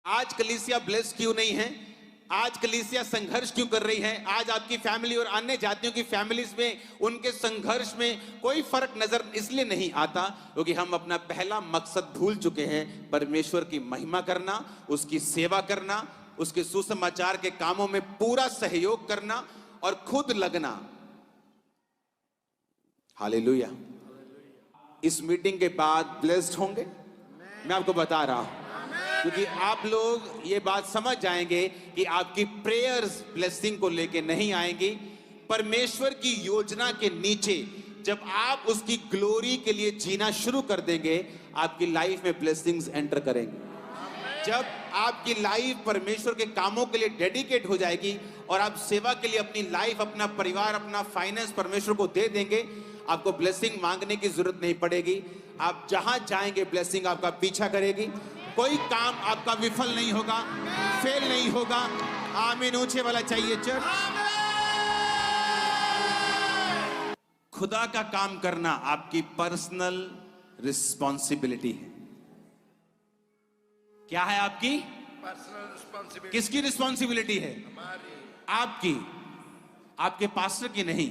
आज कलीसिया ब्लेस क्यों नहीं है? आज कलीसिया संघर्ष क्यों कर रही है? आज आपकी फैमिली और अन्य जातियों की फैमिलीज में उनके संघर्ष में कोई फर्क नजर इसलिए नहीं आता क्योंकि हम अपना पहला मकसद भूल चुके हैं, परमेश्वर की महिमा करना, उसकी सेवा करना, उसके सुसमाचार के कामों में पूरा सहयोग करना और खुद लगना। हालेलुया। इस मीटिंग के बाद ब्लेस्ड होंगे, मैं आपको बता रहा हूं, क्योंकि आप लोग ये बात समझ जाएंगे कि आपकी प्रेयर्स ब्लेसिंग को लेके नहीं आएंगी। परमेश्वर की योजना के नीचे जब आप उसकी ग्लोरी के लिए जीना शुरू कर देंगे, आपकी लाइफ में ब्लेसिंग्स एंटर करेंगे। जब आपकी लाइफ परमेश्वर के कामों के लिए डेडिकेट हो जाएगी और आप सेवा के लिए अपनी लाइफ, अपना परिवार, अपना फाइनेंस परमेश्वर को दे देंगे, आपको ब्लेसिंग मांगने की जरूरत नहीं पड़ेगी। आप जहां जाएंगे ब्लेसिंग आपका पीछा करेगी। कोई काम आपका विफल नहीं होगा, फेल नहीं होगा। आमीन ऊंचे वाला चाहिए चर्च। खुदा का काम करना आपकी पर्सनल रिस्पॉन्सिबिलिटी है। क्या है आपकी पर्सनल रिस्पॉन्सिबिलिटी? किसकी रिस्पॉन्सिबिलिटी है? हमारी। आपकी, आपके पास्टर की नहीं।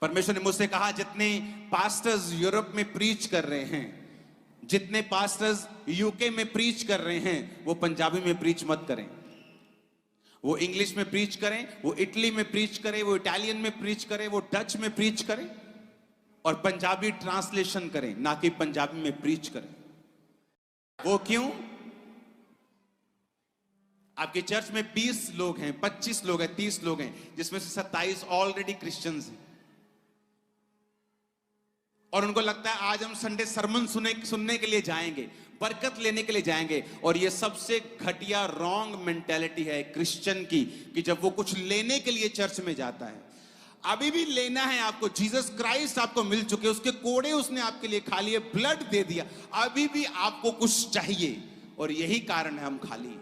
परमेश्वर ने मुझसे कहा, जितने पास्टर्स यूरोप में प्रीच कर रहे हैं, जितने पास्टर्स यूके में प्रीच कर रहे हैं, वो पंजाबी में प्रीच मत करें। वो इंग्लिश में प्रीच करें, वो इटली में प्रीच करें, वो इटालियन में प्रीच करें, वो डच में प्रीच करें और पंजाबी ट्रांसलेशन करें, ना कि पंजाबी में प्रीच करें। वो क्यों? आपके चर्च में 20 लोग हैं, 25 लोग हैं, 30 लोग हैं, जिसमें से 27 ऑलरेडी क्रिश्चियंस हैं और उनको लगता है आज हम संडे सरमन सुनने के लिए जाएंगे, बरकत लेने के लिए जाएंगे। और ये सबसे घटिया रॉन्ग मेंटेलिटी है क्रिश्चियन की, कि जब वो कुछ लेने के लिए चर्च में जाता है, अभी भी लेना है आपको। जीसस क्राइस्ट आपको मिल चुके, उसके कोड़े उसने आपके लिए खा लिए, ब्लड दे दिया, अभी भी आपको कुछ चाहिए और यही कारण है हम खाली।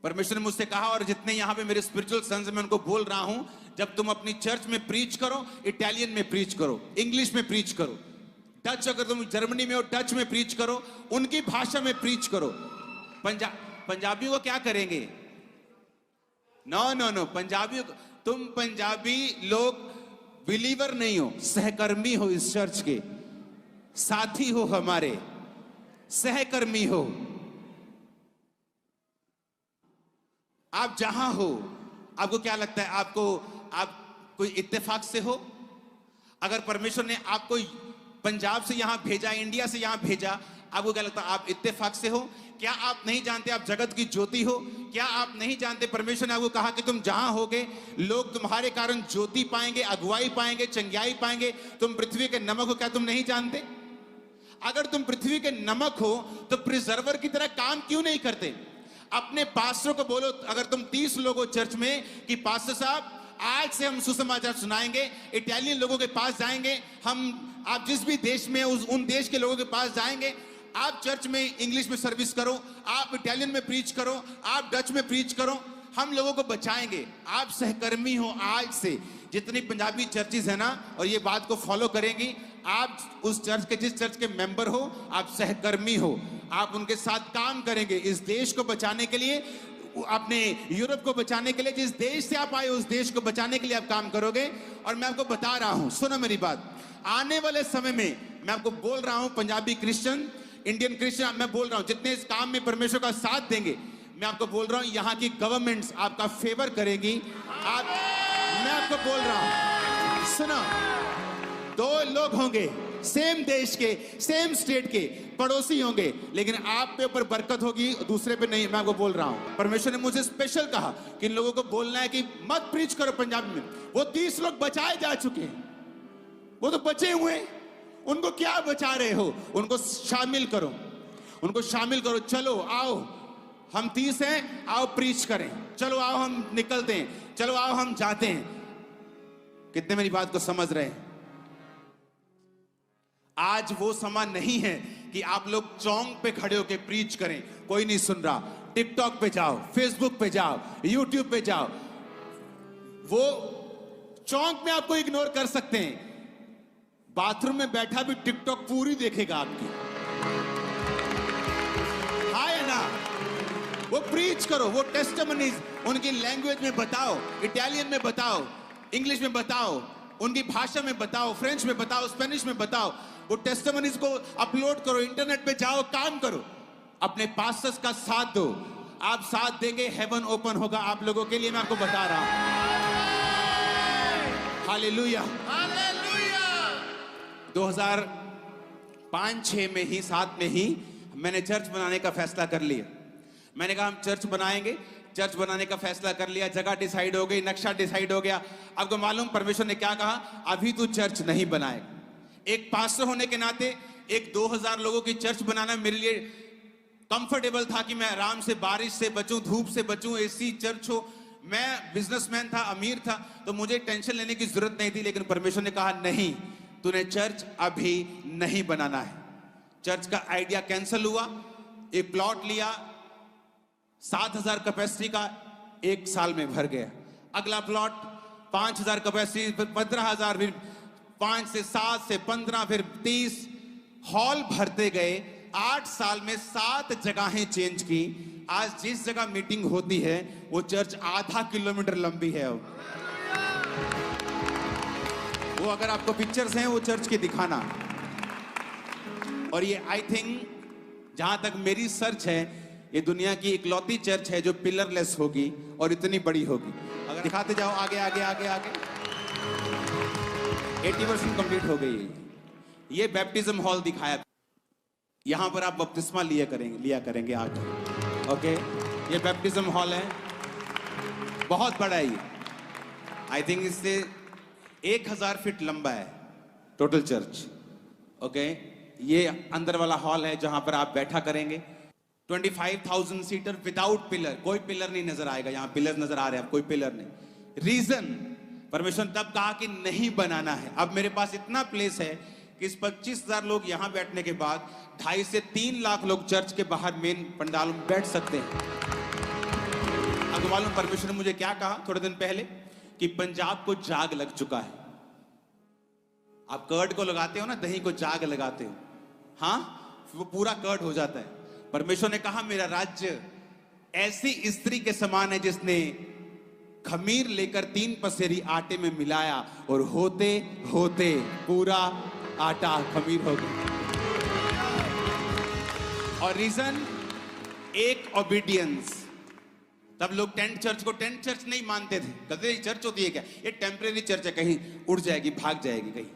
परमेश्वर ने मुझसे कहा, और जितने यहां पे मेरे स्पिरिचुअल सन्स मैं उनको बोल रहा हूं, जब तुम अपनी चर्च में प्रीच करो, इटालियन में प्रीच करो, इंग्लिश में प्रीच करो, डच, अगर तुम जर्मनी में हो डच में प्रीच करो, उनकी भाषा में प्रीच करो। पंजाबियों को क्या करेंगे? नो, तुम पंजाबी लोग बिलीवर नहीं हो, सहकर्मी हो, इस चर्च के साथी हो, हमारे सहकर्मी हो। आप जहां हो, आपको क्या लगता है? आप कोई इत्तेफाक से हो? अगर परमेश्वर ने आपको पंजाब से यहां भेजा, इंडिया से यहां भेजा, आपको क्या लगता है? आप इत्तेफाक से हो? क्या आप नहीं जानते आप जगत की ज्योति हो? क्या आप नहीं जानते परमेश्वर ने आपको कहा कि तुम जहां होगे लोग तुम्हारे कारण ज्योति पाएंगे, अगुवाई पाएंगे, चंगियाई पाएंगे? तुम पृथ्वी के नमक हो, क्या तुम नहीं जानते? अगर तुम पृथ्वी के नमक हो तो प्रिजर्वर की तरह काम क्यों नहीं करते? अपने पास्टर को बोलो, अगर तुम 30 लोग हो चर्च में, कि पास्टर साहब आज से हम सुसमाचार सुनाएंगे, इटालियन लोगों के पास जाएंगे, आप जिस भी देश में उन देश के लोगों के पास जाएंगे, आप चर्च में इंग्लिश में सर्विस करो, आप इटालियन में प्रीच करो, आप डच में प्रीच करो, हम लोगों को बचाएंगे। आप सहकर्मी हो आज से। जितनी पंजाबी चर्चेज है ना, और ये बात को फॉलो करेंगी, आप उस चर्च के, जिस चर्च के मेंबर हो, आप सहकर्मी हो, आप उनके साथ काम करेंगे इस देश को बचाने के लिए, अपने यूरोप को बचाने के लिए। जिस देश से आप आए उस देश को बचाने के लिए आप काम करोगे। और मैं आपको बता रहा हूं, सुनो मेरी बात, आने वाले समय में मैं आपको बोल रहा हूं, पंजाबी क्रिश्चियन, इंडियन क्रिश्चियन, मैं बोल रहा हूं, जितने इस काम में परमेश्वर का साथ देंगे, मैं आपको बोल रहा हूं, यहां की गवर्नमेंट्स आपका फेवर करेगी। मैं आपको बोल रहा हूं, सुनो, 2 लोग होंगे सेम देश के, सेम स्टेट के, पड़ोसी होंगे, लेकिन आप पे ऊपर बरकत होगी, दूसरे पे नहीं। मैं आपको बोल रहा हूं, परमेश्वर ने मुझे स्पेशल कहा कि इन लोगों को बोलना है कि मत प्रीच करो पंजाबी में। वो 30 लोग बचाए जा चुके हैं, वो तो बचे हुए हैं, उनको क्या बचा रहे हो? उनको शामिल करो, उनको शामिल करो। चलो आओ, हम 30 हैं, आओ प्रीच करें, चलो आओ हम निकलते हैं, चलो आओ हम जाते हैं। कितने मेरी बात को समझ रहे हैं? आज वो समय नहीं है कि आप लोग चौक पे खड़े होकर प्रीच करें, कोई नहीं सुन रहा। टिकटॉक पे जाओ, फेसबुक पे जाओ, यूट्यूब पे जाओ। वो चौक में आपको इग्नोर कर सकते हैं, बाथरूम में बैठा भी टिकटॉक पूरी देखेगा आपकी। हाँ या ना? वो प्रीच करो, वो टेस्टिमनीज उनकी लैंग्वेज में बताओ, इटालियन में बताओ, इंग्लिश में बताओ, उनकी भाषा में बताओ, फ्रेंच में बताओ, स्पेनिश में बताओ। वो टेस्टिमनीज को अपलोड करो, इंटरनेट पे जाओ, काम करो, अपने पास्टर्स का साथ दो। आप साथ देंगे, हेवन ओपन होगा आप लोगों के लिए, मैं आपको बता रहा हूं। हालेलुया। 2005-6 में ही, 7 में ही मैंने चर्च बनाने का फैसला कर लिया। मैंने कहा हम चर्च बनाएंगे, चर्च बनाने का फैसला कर लिया, जगह डिसाइड हो गई, नक्शा डिसाइड हो गया। आपको मालूम परमेश्वर ने क्या कहा? अभी तू चर्च नहीं बनाएगा। एक पास्टर होने के नाते एक 2000 लोगों की चर्च बनाना मेरे लिए कंफर्टेबल था कि मैं आराम से बारिश से बचूं, धूप से बचूं, एसी चर्च हो। मैं बिजनेसमैन था, अमीर था, तो मुझे टेंशन लेने की जरूरत नहीं थी। लेकिन परमेश्वर ने कहा नहीं, तूने चर्च अभी नहीं बनाना है। चर्च का आइडिया कैंसिल हुआ। एक प्लॉट लिया 7000 कैपेसिटी का, 1 साल में भर गया। अगला प्लॉट 5000 कैपेसिटी, फिर 15000, फिर 5 से 7 से 15, फिर 30। हॉल भरते गए। 8 साल में 7 जगहें चेंज की। आज जिस जगह मीटिंग होती है वो चर्च आधा किलोमीटर लंबी है। वो अगर आपको पिक्चर्स हैं वो चर्च के दिखाना। और ये आई थिंक, जहां तक मेरी सर्च है, ये दुनिया की इकलौती चर्च है जो पिलरलेस होगी और इतनी बड़ी होगी। अगर दिखाते जाओ, आगे आगे आगे आगे। 80% कंप्लीट हो गई है। ये बैप्टिज्म हॉल दिखाया, यहां पर आप बपतिस्मा लिया करेंगे आके। ओके, ये बैप्टिज्म हॉल है, बहुत बड़ा है ये। आई थिंक इससे 1000 फीट लंबा है टोटल चर्च। ओके, ये अंदर वाला हॉल है जहां पर आप बैठा करेंगे। 25,000 सीटर विदाउट पिलर। कोई पिलर नहीं नजर आएगा। यहां पिलर नजर आ रहे हैं, कोई पिलर नहीं। रीजन, परमेश्वर तब कहा कि नहीं बनाना है। अब मेरे पास इतना प्लेस है कि इस 25,000 लोग यहां बैठने के बाद 2.5 से 3 लाख लोग चर्च के बाहर मेन पंडाल में बैठ सकते हैं। अब मालूम परमेश्वर ने मुझे क्या कहा थोड़े दिन पहले? कि पंजाब को जाग लग चुका है। आप कर्ड को लगाते हो ना, दही को जाग लगाते हो, हाँ, वो पूरा कर्ड हो जाता है। परमेश्वर ने कहा मेरा राज्य ऐसी स्त्री के समान है जिसने खमीर लेकर 3 पसेरी आटे में मिलाया और होते होते पूरा आटा खमीर हो गया। और रीजन, एक ओबीडियंस। तब लोग टेंट चर्च को टेंट चर्च नहीं मानते थे, कहते थे चर्च होती है क्या, ये टेम्परेरी चर्च है, कहीं उड़ जाएगी, भाग जाएगी कहीं।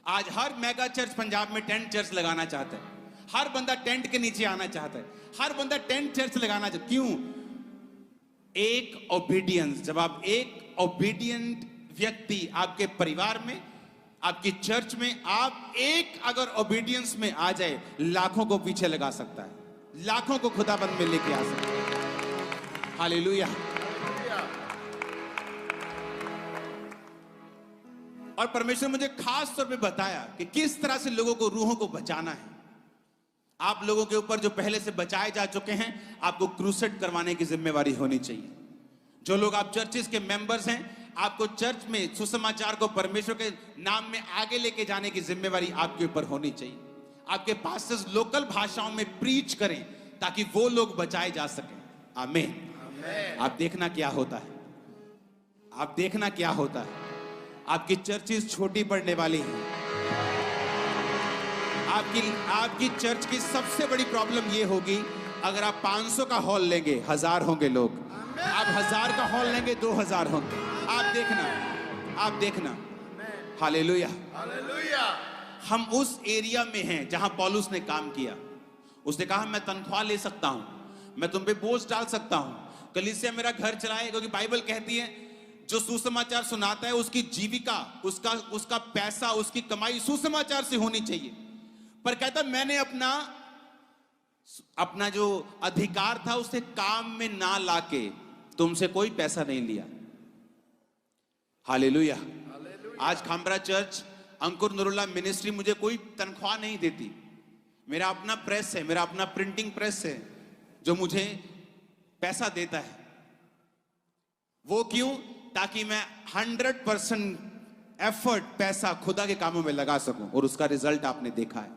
आज हर मेगा चर्च पंजाब में टेंट चर्च लगाना चाहता है। हर बंदा टेंट के नीचे आना चाहता है। हर बंदा टेंट चर्च लगाना चाहता है। क्यों? एक ओबीडियंस। जब आप एक ओबीडियंट व्यक्ति आपके परिवार में, आपकी चर्च में, आप एक अगर ओबीडियंस में आ जाए, लाखों को पीछे लगा सकता है, लाखों को खुदाबंद में लेके आ सकता है। हालेलुया। और परमेश्वर ने मुझे खास तौर पे बताया कि किस तरह से लोगों को, रूहों को बचाना है। आप लोगों के ऊपर जो पहले से बचाए जा चुके हैं, आपको क्रूसेड करवाने की जिम्मेवारी होनी चाहिए। जो लोग आप चर्चेस के मेंबर्स हैं, आपको चर्च में सुसमाचार को परमेश्वर के नाम में आगे लेके जाने की जिम्मेवारी आपके ऊपर होनी चाहिए। आपके पास्टर्स लोकल भाषाओं में प्रीच करें ताकि वो लोग बचाए जा सकें। आमीन। आप देखना क्या होता है, आप देखना क्या होता है। आपकी चर्चेस छोटी पड़ने वाली हैं। आपकी चर्च की सबसे बड़ी प्रॉब्लम ये होगी, अगर आप 500 का हॉल लेंगे 1000 होंगे लोग, आप 1000 का हॉल लेंगे 2000 होंगे। आप देखना। हालेलुया। हम उस एरिया में हैं जहां पौलुस ने काम किया। उसने कहा मैं तनख्वाह ले सकता हूं, मैं तुम पे बोझ डाल सकता हूं, कलीसिया मेरा घर चलाए, क्योंकि बाइबल कहती है जो सुसमाचार सुनाता है उसकी जीविका, उसका पैसा, उसकी कमाई सुसमाचार से होनी चाहिए। पर कहता मैंने अपना जो अधिकार था उसे काम में ना लाके तुमसे कोई पैसा नहीं लिया। हालेलुया। आज खामरा चर्च, अंकुर नूरुल्लाह मिनिस्ट्री मुझे कोई तनख्वाह नहीं देती। मेरा अपना प्रेस है, मेरा अपना प्रिंटिंग प्रेस है जो मुझे पैसा देता है। वो क्यों? ताकि मैं 100% एफर्ट, पैसा खुदा के कामों में लगा सकूं, और उसका रिजल्ट आपने देखा है।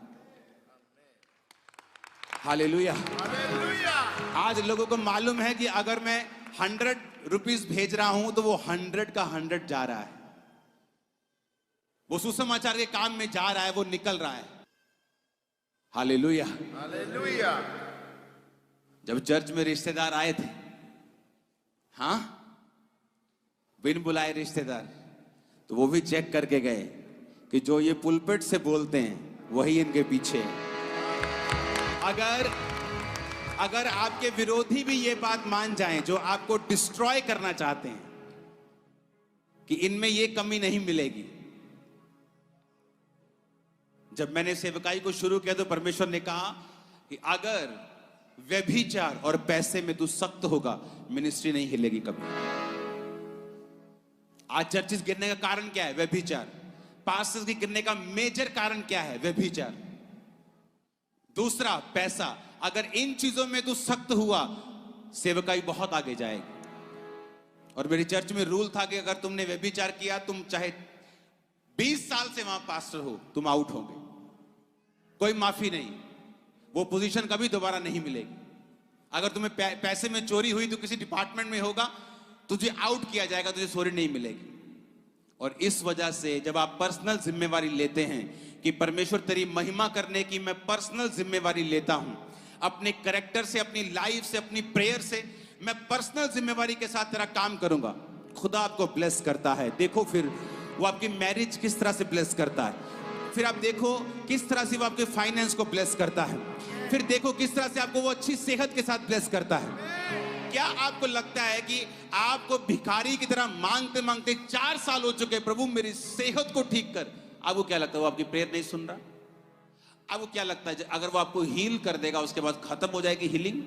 हालेलुया। Hallelujah. आज लोगों को मालूम है कि अगर मैं 100 रुपीस भेज रहा हूं तो वो 100 का 100 जा रहा है, वो सुसमाचार के काम में जा रहा है, वो निकल रहा है। हालेलुया। Hallelujah. जब चर्च में रिश्तेदार आए थे, हाँ, बिन बुलाए रिश्तेदार, तो वो भी चेक करके गए कि जो ये पुलपिट से बोलते हैं वही इनके पीछे है। अगर आपके विरोधी भी ये बात मान जाएं, जो आपको डिस्ट्रॉय करना चाहते हैं, कि इनमें ये कमी नहीं मिलेगी। जब मैंने सेवकाई को शुरू किया तो परमेश्वर ने कहा कि अगर व्यभिचार और पैसे में तू सख्त होगा, मिनिस्ट्री नहीं हिलेगी कभी। आज चर्चिस गिरने का कारण क्या है? व्यभिचार। पास्टर्स की गिरने का मेजर कारण क्या है? व्यभिचार। दूसरा, पैसा। अगर इन चीजों में तू सख्त हुआ, सेवकाई बहुत आगे जाएगी। और मेरी चर्च में रूल था कि अगर तुमने व्यभिचार किया, तुम चाहे 20 साल से वहां पास्टर हो, तुम आउट होंगे, कोई माफी नहीं, वो पोजीशन कभी दोबारा नहीं मिलेगी। अगर तुम्हें पैसे में चोरी हुई तो किसी डिपार्टमेंट में होगा, तुझे आउट किया जाएगा, तुझे सॉरी नहीं मिलेगी। और इस वजह से जब आप पर्सनल जिम्मेवारी लेते हैं कि परमेश्वर तेरी महिमा करने की मैं पर्सनल जिम्मेवारी लेता हूं, अपने कैरेक्टर से, अपनी लाइफ से, अपनी प्रेयर से मैं पर्सनल जिम्मेवारी के साथ तेरा काम करूंगा, खुदा आपको ब्लेस करता है। देखो फिर वो आपकी मैरिज किस तरह से ब्लेस करता है, फिर आप देखो किस तरह से वो आपके फाइनेंस को ब्लेस करता है, फिर देखो किस तरह से आपको वो अच्छी सेहत के साथ ब्लेस करता है। क्या आपको लगता है कि आपको भिखारी की तरह मांगते मांगते 4 साल हो चुके, प्रभु मेरी सेहत को ठीक कर, आपको क्या लगता है वो आपकी प्रेयर नहीं सुन रहा? आपको क्या लगता है अगर वो आपको हील कर देगा उसके बाद खत्म हो जाएगी हीलिंग?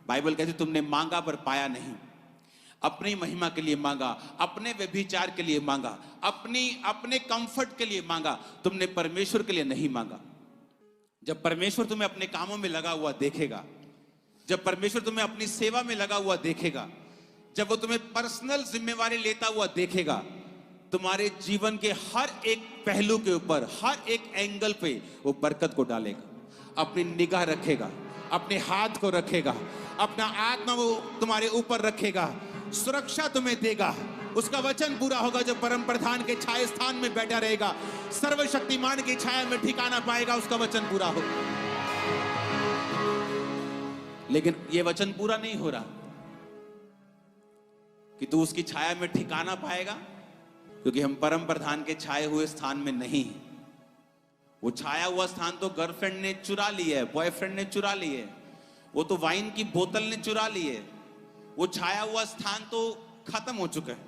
बाइबल कहती तुमने मांगा पर पाया नहीं, अपनी महिमा के लिए मांगा, अपने व्यभिचार के लिए मांगा, अपने कंफर्ट के लिए मांगा, तुमने परमेश्वर के लिए नहीं मांगा। जब परमेश्वर तुम्हें अपने कामों में लगा हुआ देखेगा, जब परमेश्वर तुम्हें अपनी सेवा में लगा हुआ देखेगा, जब वो तुम्हें पर्सनल जिम्मेवारी लेता हुआ देखेगा, तुम्हारे जीवन के हर एक पहलू के ऊपर, हर एक एंगल पे वो बरकत को डालेगा, अपनी निगाह रखेगा, अपने हाथ को रखेगा, अपना आत्मा वो तुम्हारे ऊपर रखेगा, सुरक्षा तुम्हें देगा। उसका वचन पूरा होगा जब परम प्रधान के छाया स्थान में बैठा रहेगा, सर्वशक्तिमान की छाया में ठिकाना पाएगा, उसका वचन पूरा होगा। लेकिन ये वचन पूरा नहीं हो रहा कि तू उसकी छाया में ठिकाना पाएगा, क्योंकि हम परम प्रधान के छाए हुए स्थान में नहीं। वो छाया हुआ स्थान तो गर्लफ्रेंड ने चुरा ली है, बॉयफ्रेंड ने चुरा ली है, वो तो वाइन की बोतल ने चुरा ली है। वो छाया हुआ स्थान तो खत्म हो चुका है।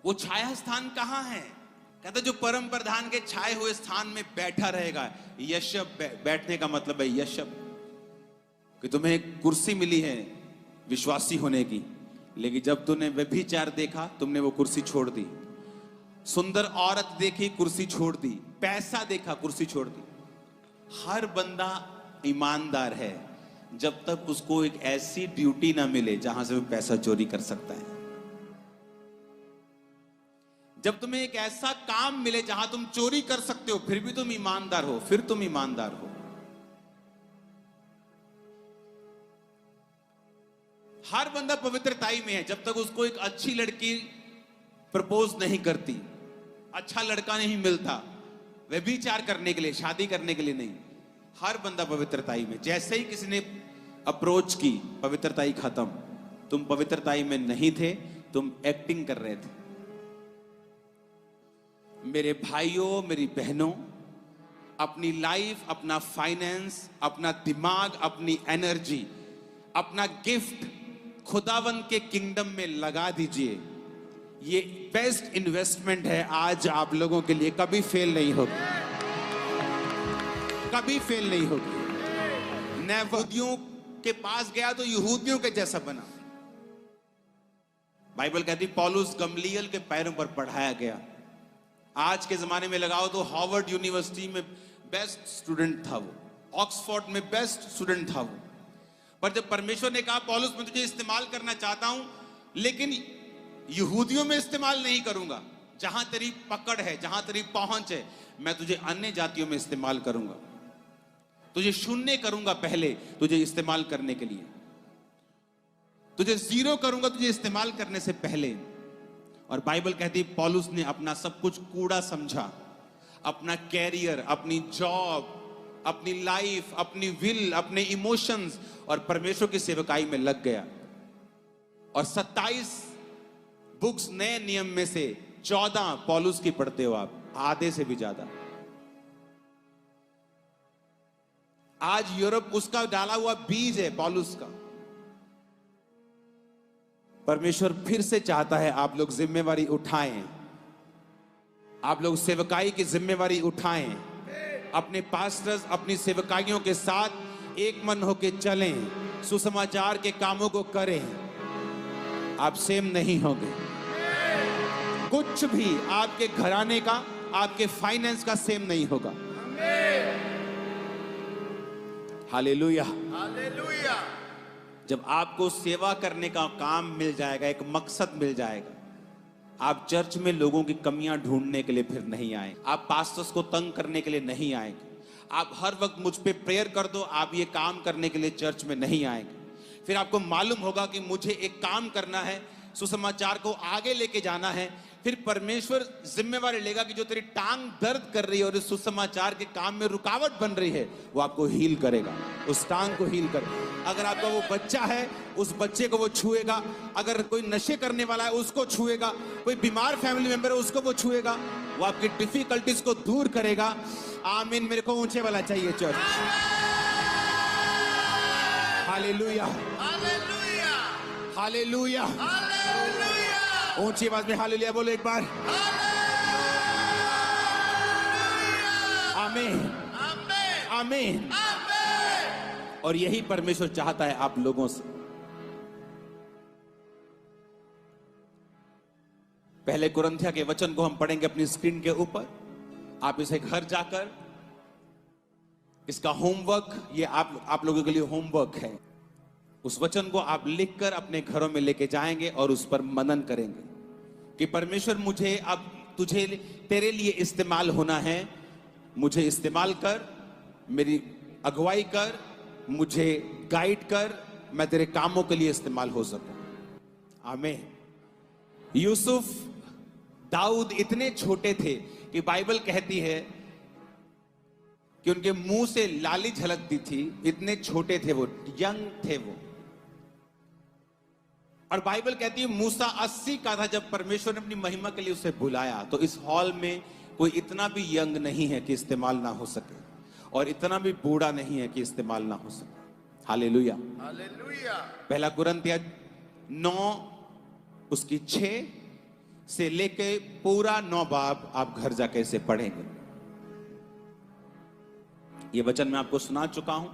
वो छाया स्थान कहां है? कहता जो परम प्रधान के छाए हुए स्थान में बैठा रहेगा। यशब, बैठने का मतलब है यशब, कि तुम्हें एक कुर्सी मिली है विश्वासी होने की, लेकिन जब तूने व्यभिचार देखा, तुमने वो कुर्सी छोड़ दी। सुंदर औरत देखी, कुर्सी छोड़ दी। पैसा देखा, कुर्सी छोड़ दी। हर बंदा ईमानदार है जब तक उसको एक ऐसी ड्यूटी ना मिले जहां से वो पैसा चोरी कर सकता है। जब तुम्हें एक ऐसा काम मिले जहां तुम चोरी कर सकते हो, फिर भी तुम ईमानदार हो, फिर तुम ईमानदार हो। हर बंदा पवित्रताई में है जब तक उसको एक अच्छी लड़की प्रपोज नहीं करती, अच्छा लड़का नहीं मिलता व्यभिचार करने के लिए, शादी करने के लिए नहीं। हर बंदा पवित्रताई में। जैसे ही किसी ने अप्रोच की, पवित्रताई खत्म। तुम पवित्रताई में नहीं थे, तुम एक्टिंग कर रहे थे। मेरे भाइयों, मेरी बहनों, अपनी लाइफ, अपना फाइनेंस, अपना दिमाग, अपनी एनर्जी, अपना गिफ्ट खुदावंद के किंगडम में लगा दीजिए। ये बेस्ट इन्वेस्टमेंट है आज आप लोगों के लिए, कभी फेल नहीं होगी, कभी फेल नहीं होगी। यहूदियों के पास गया तो यहूदियों के जैसा बना। बाइबल कहती पौलुस गमलीएल के पैरों पर पढ़ाया गया। आज के जमाने में लगाओ तो हार्वर्ड यूनिवर्सिटी में बेस्ट स्टूडेंट था वो, ऑक्सफोर्ड में बेस्ट स्टूडेंट था वो। पर जब परमेश्वर ने कहा पौलुस मैं तुझे इस्तेमाल करना चाहता हूं, लेकिन यहूदियों में इस्तेमाल नहीं करूंगा, जहां तेरी पकड़ है, जहां तेरी पहुंच है, मैं तुझे अन्य जातियों में इस्तेमाल करूंगा। तुझे शून्य करूंगा पहले तुझे इस्तेमाल करने के लिए, तुझे जीरो करूंगा तुझे इस्तेमाल करने से पहले। और बाइबल कहती पौलुस ने अपना सब कुछ कूड़ा समझा, अपना कैरियर, अपनी जॉब, अपनी लाइफ, अपनी विल, अपने इमोशंस, और परमेश्वर की सेवकाई में लग गया। और 27 बुक्स नए नियम में से 14 पौलुस की पढ़ते हो आप, आधे से भी ज्यादा। आज यूरोप उसका डाला हुआ बीज है पौलुस का। परमेश्वर फिर से चाहता है आप लोग जिम्मेवारी उठाएं, आप लोग सेवकाई की जिम्मेवारी उठाएं, अपने पास्टर्स, अपनी सेवकाइयों के साथ एक मन होकर चलें, सुसमाचार के कामों को करें। आप सेम नहीं होंगे, कुछ भी आपके घराने का, आपके फाइनेंस का सेम नहीं होगा। Hallelujah, hallelujah. जब आपको सेवा करने का काम मिल जाएगा, एक मकसद मिल जाएगा, आप चर्च में लोगों की कमियां ढूंढने के लिए फिर नहीं आए, आप पास्टर्स को तंग करने के लिए नहीं आएंगे, आप हर वक्त मुझ पे प्रेयर कर दो, आप ये काम करने के लिए चर्च में नहीं आएंगे। फिर आपको मालूम होगा कि मुझे एक काम करना है, सुसमाचार को आगे लेके जाना है। फिर परमेश्वर जिम्मेवारी लेगा कि जो तेरी टांग दर्द कर रही है और इस सुसमाचार के काम में रुकावट बन रही है, वो आपको हील करेगा, उस टांग को हील करेगा। अगर आपका वो बच्चा है, उस बच्चे को वो छुएगा, अगर कोई नशे करने वाला है उसको छुएगा, कोई बीमार फैमिली मेंबर है उसको वो छुएगा, वो आपकी डिफिकल्टीज को दूर करेगा। आमीन। मेरे को ऊंचे वाला चाहिए church. Hallelujah, hallelujah. Hallelujah, hallelujah. ऊंची आवाज में हालेलुया बोलो एक बार। आमीन, आमीन। आमीन। आमीन। और यही परमेश्वर चाहता है आप लोगों से। पहले कुरिन्थियों के वचन को हम पढ़ेंगे अपनी स्क्रीन के ऊपर। आप इसे घर जाकर, इसका होमवर्क, ये आप लोगों के लिए होमवर्क है। उस वचन को आप लिखकर अपने घरों में लेके जाएंगे और उस पर मनन करेंगे कि परमेश्वर मुझे अब तुझे, तेरे लिए इस्तेमाल होना है, मुझे इस्तेमाल कर, मेरी अगुवाई कर, मुझे गाइड कर, मैं तेरे कामों के लिए इस्तेमाल हो सकूं। आमीन। यूसुफ, दाऊद इतने छोटे थे कि बाइबल कहती है कि उनके मुंह से लाली झलकती थी, इतने छोटे थे वो, यंग थे वो। और बाइबल कहती है मूसा 80 का था जब परमेश्वर ने अपनी महिमा के लिए उसे बुलाया। तो इस हॉल में कोई इतना भी यंग नहीं है कि इस्तेमाल ना हो सके, और इतना भी बूढ़ा नहीं है कि इस्तेमाल ना हो सके। Hallelujah, hallelujah. पहला कुरिन्थियों 9 उसकी 6 से लेके पूरा 9 बाब आप घर जाके इसे पढ़ेंगे। ये वचन मैं आपको सुना चुका हूं,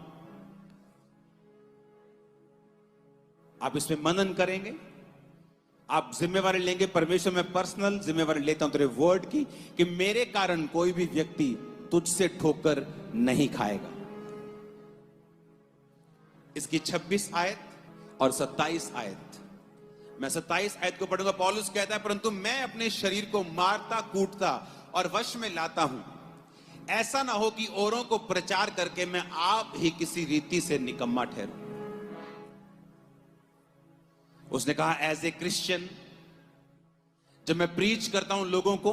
आप इसमें मनन करेंगे, आप जिम्मेवारी लेंगे। परमेश्वर, मैं पर्सनल जिम्मेवारी लेता हूं तेरे वर्ड की कि मेरे कारण कोई भी व्यक्ति तुझसे ठोकर नहीं खाएगा। इसकी 26 आयत और 27 आयत, मैं 27 आयत को पढ़ूंगा। पौलुस कहता है, परंतु मैं अपने शरीर को मारता, कूटता और वश में लाता हूं, ऐसा ना हो कि औरों को प्रचार करके मैं आप ही किसी रीति से निकम्मा ठहरूं। उसने कहा, एज ए क्रिश्चियन जब मैं प्रीच करता हूं लोगों को,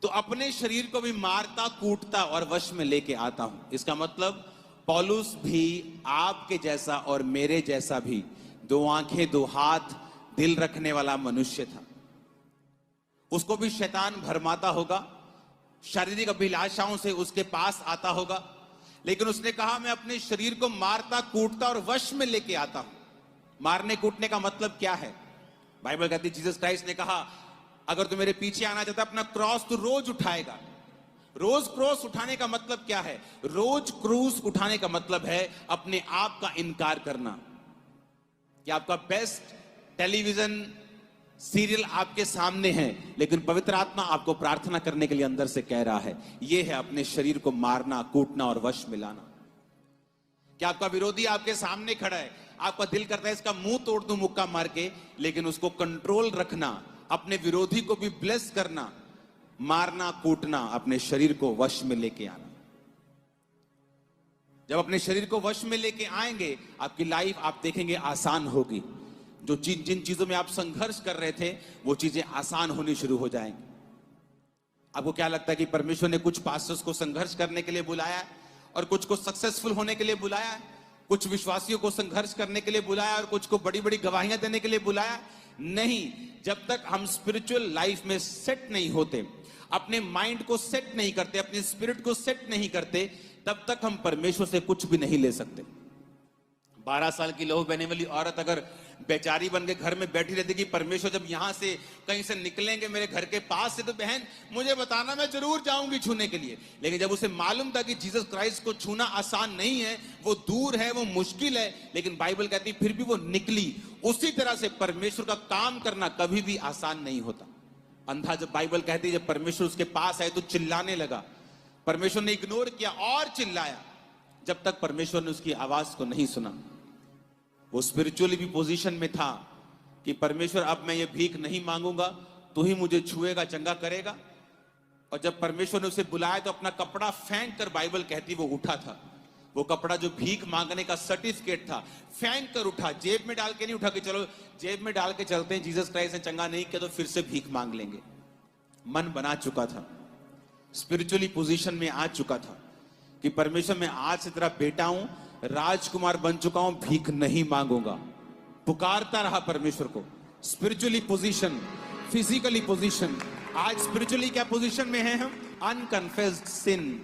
तो अपने शरीर को भी मारता, कूटता और वश में लेके आता हूं। इसका मतलब पौलुस भी आपके जैसा और मेरे जैसा भी 2 आंखें 2 हाथ दिल रखने वाला मनुष्य था। उसको भी शैतान भरमाता होगा, शारीरिक अभिलाषाओं से उसके पास आता होगा, लेकिन उसने कहा मैं अपने शरीर को मारता, कूटता और वश में लेके आता हूं। मारने कूटने का मतलब क्या है? बाइबल कहती है, जीसस क्राइस्ट ने कहा, अगर तू मेरे पीछे आना चाहता अपना क्रॉस तो रोज उठाएगा। रोज क्रॉस उठाने का मतलब क्या है? रोज क्रूस उठाने का मतलब है अपने आप का इनकार करना। कि आपका बेस्ट टेलीविजन सीरियल आपके सामने है, लेकिन पवित्र आत्मा आपको प्रार्थना करने के लिए अंदर से कह रहा है, यह है अपने शरीर को मारना, कूटना और वश में लाना। क्या आपका विरोधी आपके सामने खड़ा है, आपका दिल करता है इसका मुंह तोड़ दूं मुक्का मार के, लेकिन उसको कंट्रोल रखना, अपने विरोधी को भी ब्लेस करना, मारना, कूटना, अपने शरीर को वश में लेके आना। जब अपने शरीर को वश में लेके आएंगे, आपकी लाइफ आप देखेंगे आसान होगी। जो जिन चीजों में आप संघर्ष कर रहे थे, वो चीजें आसान होनी शुरू हो जाएंगी। आपको क्या लगता है कि परमेश्वर ने कुछ पास्टर्स को संघर्ष करने के लिए बुलाया है और कुछ को सक्सेसफुल होने के लिए बुलाया है? कुछ विश्वासियों को संघर्ष करने के लिए बुलाया और कुछ को बड़ी बड़ी गवाहियां देने के लिए बुलाया? नहीं। जब तक हम स्पिरिचुअल लाइफ में सेट नहीं होते, अपने माइंड को सेट नहीं करते, अपने स्पिरिट को सेट नहीं करते, तब तक हम परमेश्वर से कुछ भी नहीं ले सकते। 12 साल की लहू बहने वाली औरत अगर बेचारी बन के घर में बैठी रहती कि परमेश्वर जब यहां से कहीं से निकलेंगे मेरे घर के पास से, तो बहन मुझे बताना, मैं जरूर जाऊंगी छूने के लिए। लेकिन जब उसे मालूम था कि जीसस क्राइस्ट को छूना आसान नहीं है, वो दूर है, वो मुश्किल है, लेकिन बाइबल कहती फिर भी वो निकली। उसी तरह से परमेश्वर का काम करना कभी भी आसान नहीं होता। अंधा, जब बाइबल कहती है जब परमेश्वर उसके पास आए तो चिल्लाने लगा, परमेश्वर ने इग्नोर किया और चिल्लाया। जब तक परमेश्वर ने उसकी आवाज को नहीं सुना, वो स्पिरिचुअली भी पोजीशन में था कि परमेश्वर अब मैं ये भीख नहीं मांगूंगा, तू ही मुझे छुएगा, चंगा करेगा। और जब परमेश्वर ने उसे बुलाया तो अपना कपड़ा फेंक कर, बाइबल कहती वो उठा था। वो कपड़ा जो भीख मांगने का सर्टिफिकेट था, फेंक कर उठा, जेब में डाल के नहीं उठा कि चलो जेब में डाल के चलते हैं, जीसस क्राइस्ट ने चंगा नहीं किया तो फिर से भीख मांग लेंगे। मन बना चुका था, स्पिरिचुअली पोजीशन में आ चुका था कि परमेश्वर मैं आज से तेरा बेटा हूं, राजकुमार बन चुका हूं, भीख नहीं मांगूंगा। पुकारता रहा परमेश्वर को। Spiritually position, physically position. आज स्पिरिचुअली क्या पोजीशन में है हम? अनकन्फेस्ड सिन।